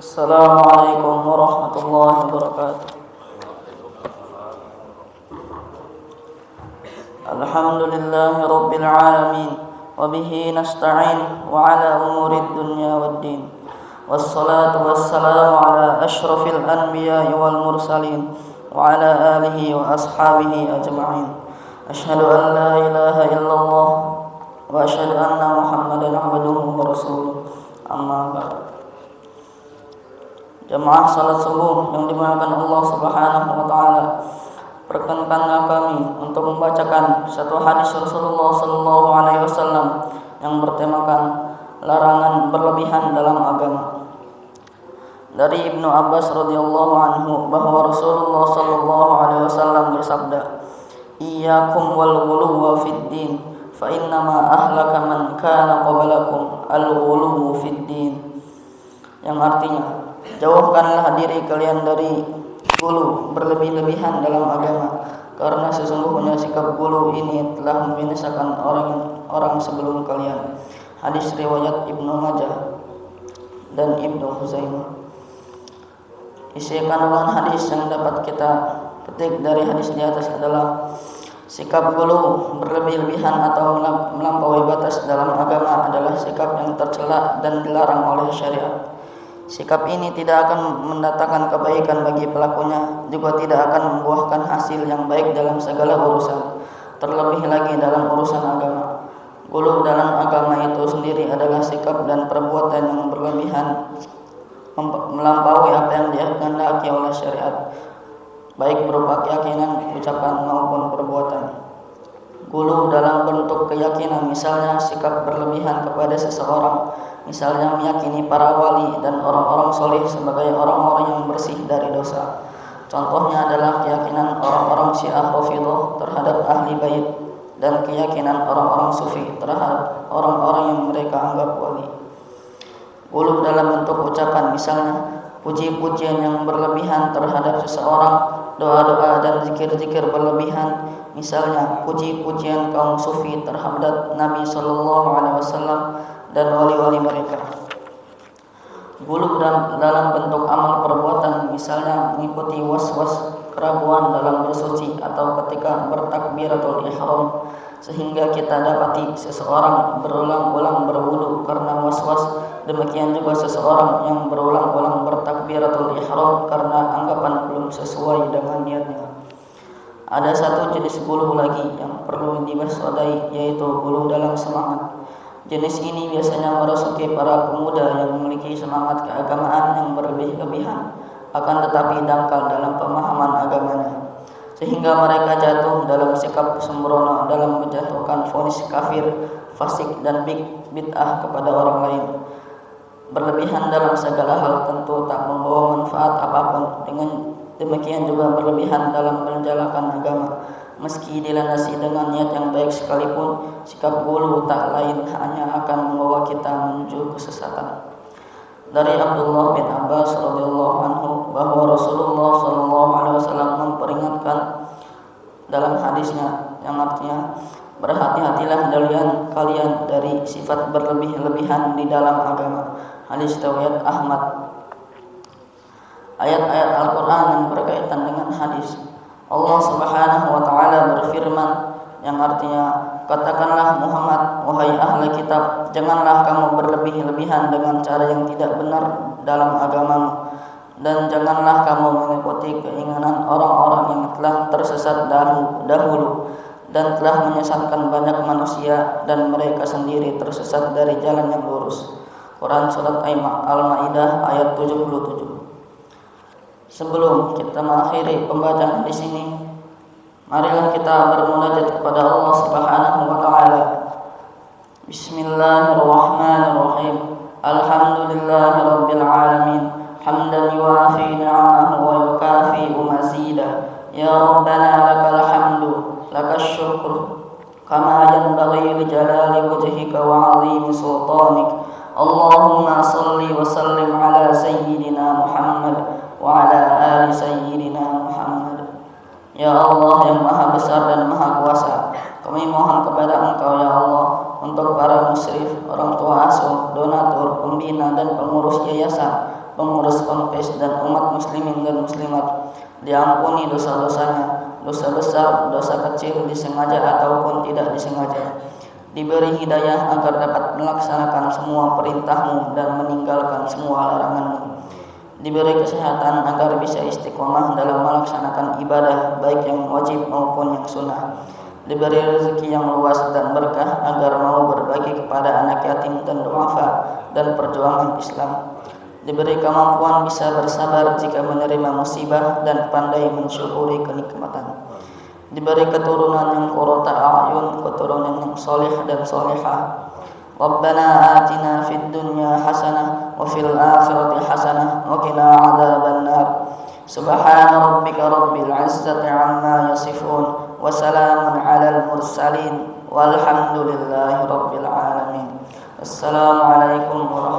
Assalamualaikum warahmatullahi wabarakatuh. Alhamdulillahi rabbil alamin wa bihi nasta'in wa ala umurid dunya waddin. Wassalatu wassalamu ala asyrafil anbiya'i wal mursalin wa ala alihi wa ashabihi ajma'in. Asyhadu an la ilaha illallah wa asyhadu anna Muhammadan abduhu wa rasuluh. Amma ba'd. Jamaah salat subuh yang dimuliakan Allah Subhanahu wa taala, perkenankanlah kami untuk membacakan satu hadis Rasulullah sallallahu alaihi wasallam yang bertemakan larangan berlebihan dalam agama. Dari Ibnu Abbas radhiyallahu anhu bahwa Rasulullah sallallahu alaihi wasallam bersabda, "Iyyakum wal ghuluwa fid din, fa innama ahlaka man kana qablakum al-ghuluwu fid din." Yang artinya, jauhkanlah diri kalian dari gulu, berlebih-lebihan dalam agama, karena sesungguhnya sikap gulu ini telah membinasakan orang sebelum kalian. Hadis riwayat Ibnu Majah dan Ibnu Huzaimah. Isi kandungan hadis yang dapat kita petik dari hadis di atas adalah sikap gulu, berlebih-lebihan atau melampaui batas dalam agama adalah sikap yang tercela dan dilarang oleh syariat. Sikap ini tidak akan mendatangkan kebaikan bagi pelakunya, juga tidak akan membuahkan hasil yang baik dalam segala urusan, terlebih lagi dalam urusan agama. Gulu dalam agama itu sendiri adalah sikap dan perbuatan yang berlebihan, melampaui apa yang dikehendaki oleh syariat, baik berupa keyakinan, ucapan maupun perbuatan. Gulu dalam bentuk keyakinan, misalnya sikap berlebihan kepada seseorang, misalnya meyakini para wali dan orang-orang soleh sebagai orang-orang yang bersih dari dosa. Contohnya adalah keyakinan orang-orang Syiah Rafidhah terhadap ahli bait dan keyakinan orang-orang Sufi terhadap orang-orang yang mereka anggap wali. Gulu dalam bentuk ucapan, misalnya puji-pujian yang berlebihan terhadap seseorang, doa-doa dan zikir-zikir berlebihan, misalnya puji-pujian kaum Sufi terhadap Nabi sallallahu alaihi wasallam dan wali-wali mereka. Gulu dalam bentuk amal perbuatan, misalnya mengikuti was-was keraguan dalam bersuci atau ketika bertakbiratul ihram, sehingga kita dapati seseorang berulang-ulang berwudu karena was-was. Demikian juga seseorang yang berulang-ulang bertakbiratul ihram karena anggapan belum sesuai dengan niatnya. Ada satu jenis gulu lagi yang perlu diwaspadai, yaitu gulu dalam semangat. Jenis ini biasanya merasuki para pemuda yang memiliki semangat keagamaan yang berlebih-lebihan, akan tetapi dangkal dalam pemahaman agamanya, sehingga mereka jatuh dalam sikap sembrono dalam menjatuhkan vonis kafir, fasik dan bid'ah kepada orang lain. Berlebihan dalam segala hal tentu tak membawa manfaat apapun. Dengan demikian juga berlebihan dalam menjalankan agama, meski dilandasi dengan niat yang baik sekalipun, sikap gulu tak lain hanya akan membawa kita menuju kesesatan. Dari Abdullah bin Abbas radhiyallahu anhu bahwa Rasulullah sallallahu alaihi wasallam memperingatkan dalam hadisnya yang artinya, berhati-hatilah kalian dari sifat berlebih-lebihan di dalam agama. Hadis riwayat Ahmad. Ayat-ayat Al-Quran yang berkaitan dengan hadis, Allah Subhanahu wa taala berfirman yang artinya, katakanlah Muhammad, wahai ahli kitab, janganlah kamu berlebih-lebihan dengan cara yang tidak benar dalam agamamu, dan janganlah kamu mengikuti keinginan orang-orang yang telah tersesat dahulu dan telah menyesatkan banyak manusia, dan mereka sendiri tersesat dari jalan yang lurus. Quran Surat Al-Ma'idah ayat 77. Sebelum kita mengakhiri pembacaan di sini, marilah kita bermunajat kepada Allah Subhanahu wa taala. Bismillahirrahmanirrahim. Alhamdulillahirabbil alamin. Hamdan yuafi ni'amahu wa yukafi mazidah. Ya Rabbana lakal hamdu, lakash syukru, kama yanbaghi li jalali wajhika wa 'azimi sultanik. Allahumma salli wa sallim ala sayyidina Muhammad wa ala ali sayyidina Muhammad. Ya Allah yang maha besar dan maha kuasa, kami mohon kepada Engkau ya Allah untuk para musyrif, orang tua asuh, donatur, pembina dan pengurus yayasan, pengurus ponpes dan umat muslimin dan muslimat, diampuni dosa-dosanya, dosa besar, dosa kecil, disengaja ataupun tidak disengaja, diberi hidayah agar dapat melaksanakan semua perintahmu dan meninggalkan semua laranganmu, diberi kesehatan agar bisa istiqomah dalam melaksanakan ibadah baik yang wajib maupun yang sunnah, diberi rezeki yang luas dan berkah agar mau berbagi kepada anak yatim dan duafa dan perjuangan Islam, diberi kemampuan bisa bersabar jika menerima musibah dan pandai mensyukuri kenikmatan, diberi keturunan yang qurrata a'yun, keturunan yang soleh dan solehah. Rabbana atina fid dunya hasanah wa fil akhirati hasanah wa qina adzabannar. Subhana rabbika rabbil izzati amma yasifun wa salamun alal mursalin walhamdulillahi rabbil alamin. Assalamualaikum warahmatullahi